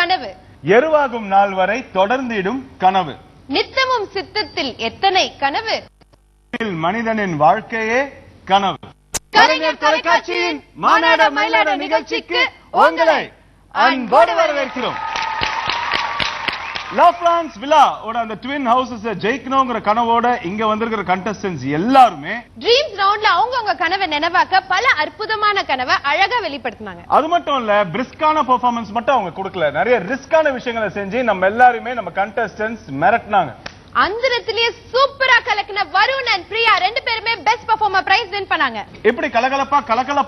கனவு. எருவாகும் நாள் வரை தொடர்ந்திடும் கனவு. நித்தமும் சித்தத்தில் எத்தனை கனவு. மனிதனின் வாழ்க்கையே கனவு. கலைஞர் தொலைக்காட்சியின் மாநாட மயிலாட நிகழ்ச்சிக்கு உங்களை அன்போடு வரவேற்கிறோம். லாஃப்ரான்ஸ் வில்லா ஓட அந்த ட்வின் ஹவுசஸ் ஜெயிக்கணும்ங்கற கனவோட இங்க வந்திருக்கிற கண்டஸ்டன்ட்ஸ் எல்லாரும் ட்ரீம்ஸ் ரவுண்ட்ல அவங்க கனவை நினைவாக்க பல அற்புதமான கனவை அழகா வெளிப்படுத்தினாங்க. அது மட்டும் இல்ல, பிரிஸ்கான பெர்ஃபார்மன்ஸ் மட்டும் அவங்க கொடுக்கல, நிறைய ரிஸ்கான விஷயங்களை செஞ்சு நம்ம எல்லாருமே நம்ம கண்டஸ்டன்ட்ஸ் மிரட்டினாங்க. அந்தரத்திலேயே சூப்பரா கலக்கின வருண் அண்ட் பிரியா ரெண்டு பேருமே பெஸ்ட் பெர்ஃபார்மர் பிரைஸ் வின் பண்ணாங்க. இப்படி கலகலப்பா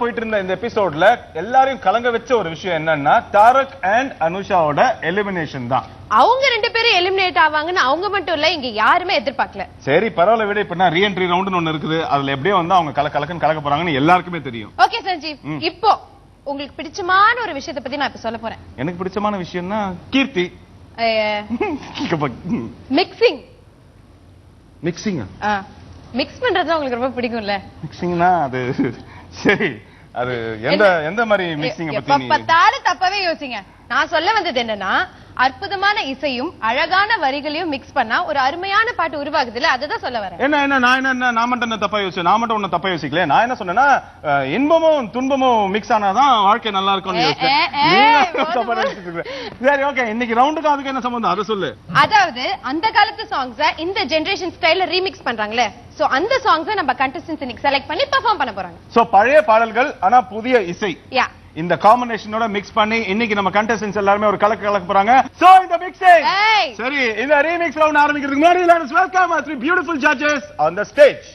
போயிட்டு இருந்த இந்த எபிசோட்ல எல்லாரையும் கலங்க வச்ச ஒரு விஷயம் என்னன்னா தாரக் அண்ட் அனுஷாவோட எலிமினேஷன் தான். அவங்க ரெண்டு பேரும் எலிமினேட் ஆவாங்கன்னு அவங்க மட்டும் இல்ல, இங்க யாருமே எதிர்பார்க்கல. சரி பரவாயில்ல விட, இப்ப நான் ரீஎன்ட்ரி ரவுண்ட் ஒன்னு இருக்குது, அதுல எப்படியோ வந்து அவங்க கலக்கன்னு கலக்க போறாங்கன்னு எல்லாருக்குமே தெரியும். ஓகே சஞ்சீவ், இப்போ உங்களுக்கு பிடிச்சமான ஒரு விஷயத்தை பத்தி நான் இப்ப சொல்ல போறேன். எனக்கு பிடிச்சமான விஷயம்னா கீர்த்தி மிக்சிங். மிக்சிங் மிக்ஸ் பண்றது உங்களுக்கு ரொம்ப பிடிக்கும்ல? மிக்சிங்னா அது சரி, அது எந்த மாதிரி மிக்சிங் பத்தி பார்த்தாலும் தப்பாவே யோசிங்க. நான் சொல்ல வந்தது என்னன்னா, அற்புதமான இசையும் அழகான வரிகளையும் மிக்ஸ் பண்ணா ஒரு அருமையான பாட்டு உருவாகுதுல, அதுதான் சொல்ல வரேன். நான் மட்டும் தப்பா யோசிச்சேன்? நான் மட்டும் ஒண்ணு தப்பா யோசிக்கல. நான் என்ன சொன்னேன்னா, இன்பமும் துன்பமும் மிக்ஸ் ஆனாதான் வாழ்க்கை நல்லா இருக்கும்னு யோசிச்சேன். சரி ஓகே, இன்னைக்கு ரவுண்டுக்கு அதுக்கு என்ன சம்பந்தம் அதை சொல்லு. அதாவது அந்த காலத்து சாங்ஸ இந்த ஜெனரேஷன் ஸ்டைல்ல ரீமிக்ஸ் பண்றாங்களே, சோ அந்த சாங்ஸ நம்ம கண்டஸ்டன்ட்ஸ் இன்னைக்கு செலக்ட் பண்ணி பெர்ஃபார்ம் பண்ண போறாங்க. சோ பழைய பாடல்கள் ஆனா புதிய இசை, யா, இந்த காம்பினேஷனோட மிக்ஸ் பண்ணி இன்னைக்கு நம்ம கண்டஸ்டன்ட்ஸ் எல்லாரும் ஒரு கலக்க போறாங்க. சோ இந்த மிக்சிங் சரி, இந்த ரீமிக்ஸ் ரவுண்ட் ஆரம்பிக்கிறதுக்கு முன்னாடி let's welcome our three beautiful judges on the stage.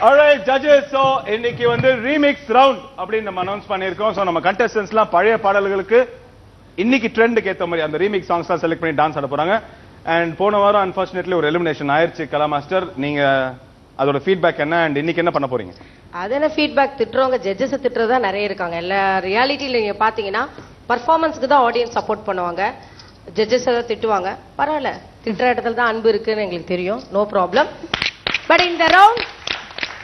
Alright judges, so இன்னைக்கு வந்து ரீமிக்ஸ் ரவுண்ட் அப்படின்னு நம்ம அனௌன்ஸ் பண்ணிருக்கோம். சோ நம்ம கண்டஸ்டன்ட்ஸ் எல்லாம் பழைய பாடல்களுக்கு இன்னைக்கு ட்ரெண்டுக்கு ஏத்த மாதிரி அந்த ரீமிக்ஸ் சாங்ஸ் எல்லாம் செலக்ட் பண்ணி டான்ஸ் ஆட போறாங்க. அண்ட் போன வாரம் அன்பார்ச்சுனேட்லி ஒரு எலிமினேஷன் ஆயிருச்சு கலா மாஸ்டர். நீங்க அதோட ஃபீட்பேக் என்ன அண்ட் இன்னைக்கு என்ன பண்ண போறீங்க? அதென்ன ஃபீட்பேக், திட்டுறவங்க ஜட்ஜஸ் திட்டுறதா நிறைய இருக்காங்க. எல்லா ரியாலிட்டியில நீங்க பாத்தீங்கன்னா பர்ஃபார்மன்ஸ்க்கு தான் ஆடியன்ஸ் சப்போர்ட் பண்ணுவாங்க, ஜட்ஜஸ் தான் திட்டுவாங்க. பரவாயில்ல, திட்டுற இடத்துல தான் அன்பு இருக்குன்னு எங்களுக்கு தெரியும், நோ ப்ராப்ளம். பட் இந்த ரவுண்ட்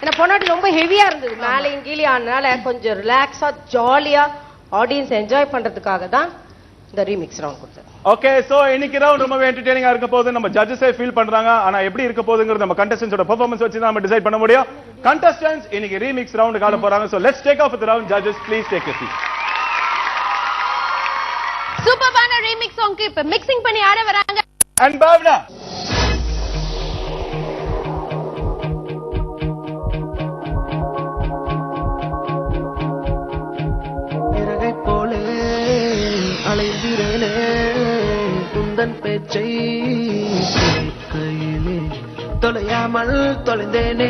என்ன பொன்னாடி ரொம்ப ஹெவியா இருந்தது, மேலையும் கீழே ஆனால கொஞ்சம் ரிலாக்ஸா ஜாலியா ஆடியன்ஸ் என்ஜாய் பண்றதுக்காக தான் இந்த ரீமிக்ஸ் ரவுண்ட் கொடுத்தேன். ஓகே, சோ இன்னைக்கு ரவுண்ட் ரொம்ப என்டர்டெய்னிங்கா இருக்க போகுது. நம்ம ஜட்ஜஸே ஃபீல் பண்றாங்க, ஆனா எப்படி இருக்க போகுதுங்கிறது நம்ம கண்டஸ்டன்ட்ஸோட பெர்ஃபார்மன்ஸ் வச்சு தான் நம்ம டிசைட் பண்ண முடியும். கண்டஸ்டன்ட்ஸ் இன்னைக்கு ரீமிக்ஸ் ரவுண்ட் கால போறாங்க. So let's take off with round. Judges please take your seat. சூப்பரான ரீமிக்ஸ் சாங்க்கு இப்ப மிக்சிங் பண்ணி ஆட வராங்க அண்ட் பாவனா. அலைந்திரனே குந்தன் பேச்சை கையிலே தொலையாமல் தொலைந்தேனே,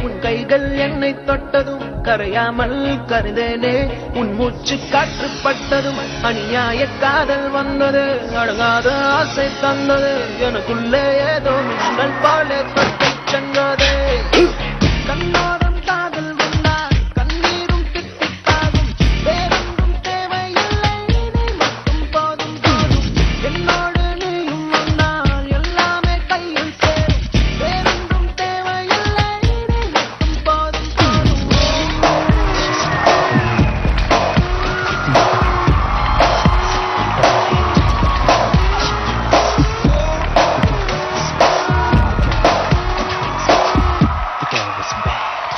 உன் கைகள் என்னை தொட்டதும் கரையாமல் கருந்தேனே, உன் மூச்சு காற்றுப்பட்டதும் அநியாய காதல் வந்தது, அடங்காத ஆசை தந்தது, எனக்குள்ளே ஏதோ மின்னல் பாலே தொட்டை சென்றதே. கண்ணோரம் காதல் வந்தால் கண்ணீரும் தித்தித்தாகும், வேறொன்றும் தேவையில்லை, நீ மட்டும் போதும் போதும், என்னோடு நீயும் வந்தால் எல்லாமே கையில் சேரும், வேறொன்றும் தேவையில்லை, நீ மட்டும் போதும் போதும். The girl was bad.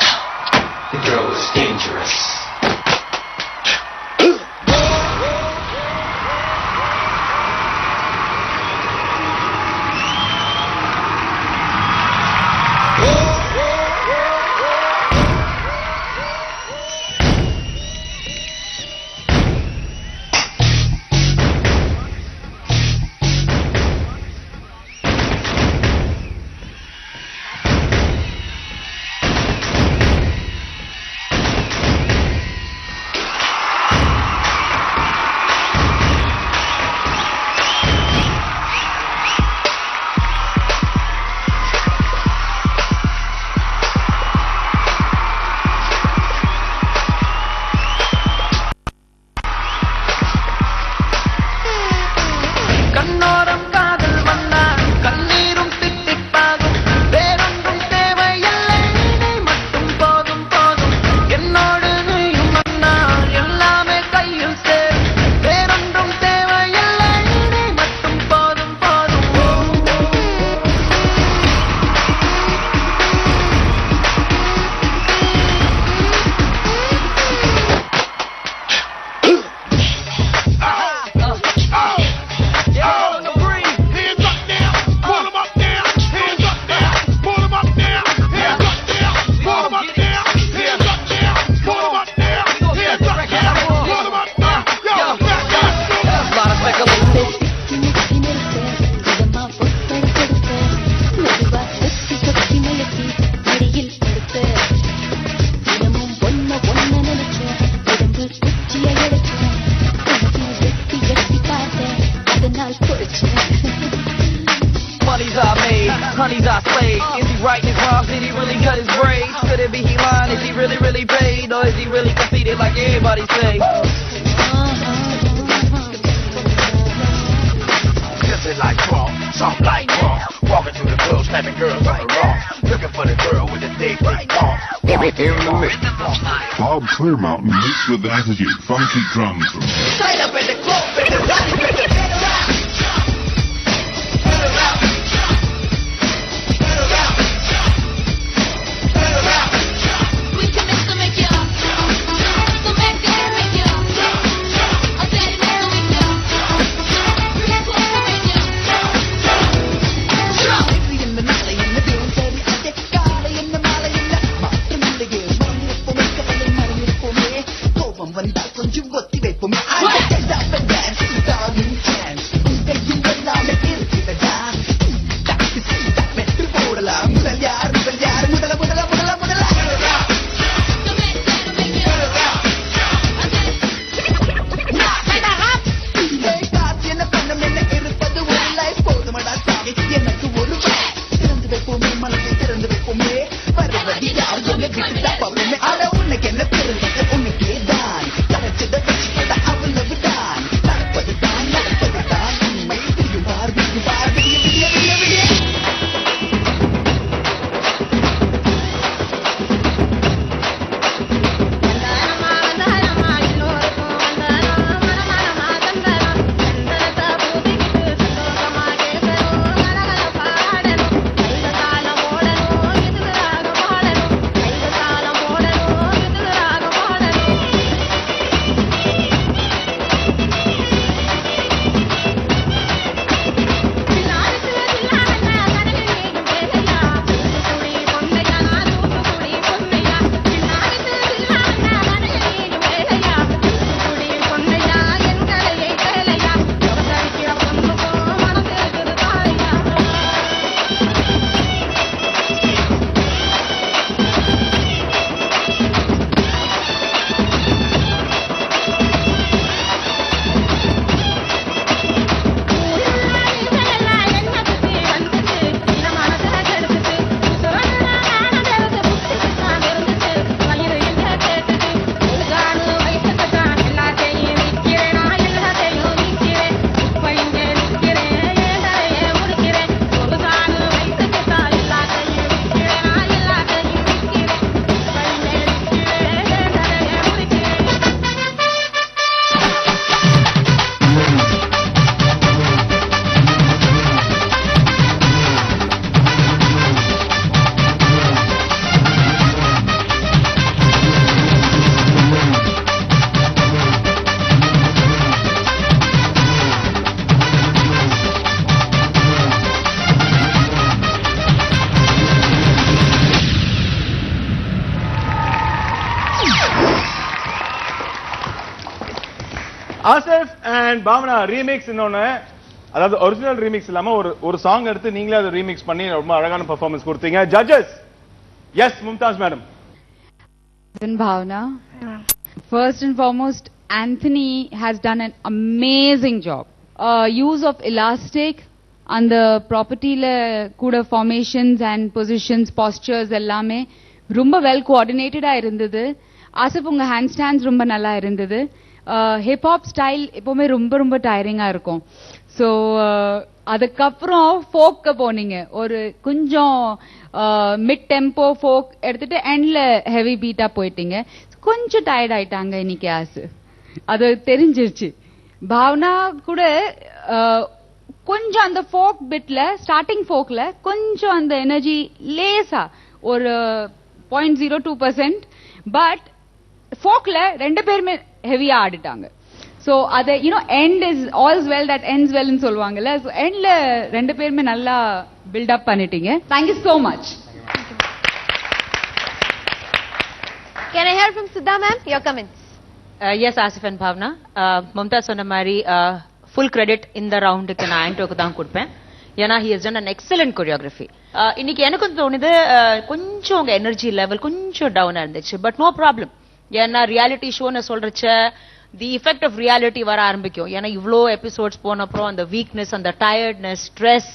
honeys I slayed. Is he writing his rhymes? Did he really cut his braids? Could it be he lying? Is he really paid? Or is he really conceited like everybody say? Kissing like raw, soft like raw. Walking through the club, snapping girls on the raw. Looking for the girl with the thick arms. In the mix, Bob Clearmountain mixed with attitude, funky drums from Straight up in the club, in the body, in the head around. Head around. Head around. Head around. We can make you. So make you. I said it make you. That's what we make you. in the male in the building, baby, I get golly in the male in the மாற்றம் இல்லையே மண்ணிருப்போமே கவலை மறைந்திருப்போமே கோபம் வந்தால் கொஞ்சம் ஒத்தி வைப்போமே I get up and dance it's all in chance இதையும் எல்லாமே இருக்கிறதா டாக்கு செய்தா வெற்றி போடலாம் முதல் யார் முதல So make you. காசு என்ன பண்ணம் என்ன இருப்பது ஒரு லைஃப் போதுமடா சாமி எனக்கு ஒரு திறந்து வைப்போமே மனதை திறந்து வைப்போமே வருவதி யார் சொல்ல விட்டுதா பவமே அட உனக்கு என்ன பெருந்தது உனக்கே தான் தலைச்சத வச்சுக்கத அவ்வளவு தான் நடப்பது தான் உண்மை தெரியும் பார் விடிய ஆசிஃப் அண்ட் பாவனா ரீமிக்ஸ் இன்னொன்னு, அதாவது ஒரிஜினல் ரீமிக்ஸ் இல்லாம ஒரு சாங் எடுத்து நீங்களே அதை ரீமிக்ஸ் பண்ணி ரொம்ப அழகான பெர்ஃபார்மன்ஸ் கொடுத்தீங்க. Judges, yes Mumtaz madam. Bhavna, first and foremost, Anthony has done an amazing job. Use of elastic and the property kuda formations and positions, postures ellame ரொம்ப well coordinated ஆ இருந்தது. ஆசிஃப் உங்க ஹேண்ட் ஸ்டாண்ட்ஸ் ரொம்ப நல்லா இருந்தது. ஹிப் ஹாப் ஸ்டைல் எப்பவுமே ரொம்ப ரொம்ப டயரிங்கா இருக்கும். ஸோ அதுக்கப்புறம் ஃபோக்க போனீங்க, ஒரு கொஞ்சம் மிட் டெம்போ ஃபோக் எடுத்துட்டு எண்ட்ல ஹெவி பீட்டா போயிட்டீங்க. கொஞ்சம் டயர்ட் ஆயிட்டாங்க இன்னைக்கு ஆசிஃப், அது தெரிஞ்சிருச்சு. பாவனா கூட கொஞ்சம் அந்த ஃபோக் பிட்ல, ஸ்டார்டிங் ஃபோக்ல கொஞ்சம் அந்த எனர்ஜி லேசா ஒரு 0.02%, பட் ஃபோக்ல ரெண்டு பேருமே ஹெவியா ஆடிட்டாங்க. சோ அத end is all's well that ends வெல்னு சொல்லுவாங்கல்ல, சோ எண்ட்ல ரெண்டு பேருமே நல்லா பில்ட் அப் பண்ணிட்டீங்க. Thank you so much. Can I hear from Sudha ma'am? Your comments. Yes, Asif and Bhavna. Mumtaz சொன்ன மாதிரி full credit இந்த ரவுண்டுக்கு நான் ஆண்டோக்கு தான் கொடுப்பேன். ஏன்னா he has done an excellent choreography. இன்னைக்கு எனக்கு தோணுது கொஞ்சம் உங்க எனர்ஜி லெவல் கொஞ்சம் டவுனா இருந்துச்சு, பட் நோ ப்ராப்ளம். ஏன்னா ரியாலிட்டி ஷோன்னு சொல்றச்ச தி எஃபெக்ட் ஆஃப் ரியாலிட்டி வர ஆரம்பிக்கும். ஏன்னா இவ்வளோ எபிசோட்ஸ் போன அப்புறம் அந்த வீக்னஸ், அந்த டயர்ட்னஸ், ஸ்ட்ரெஸ்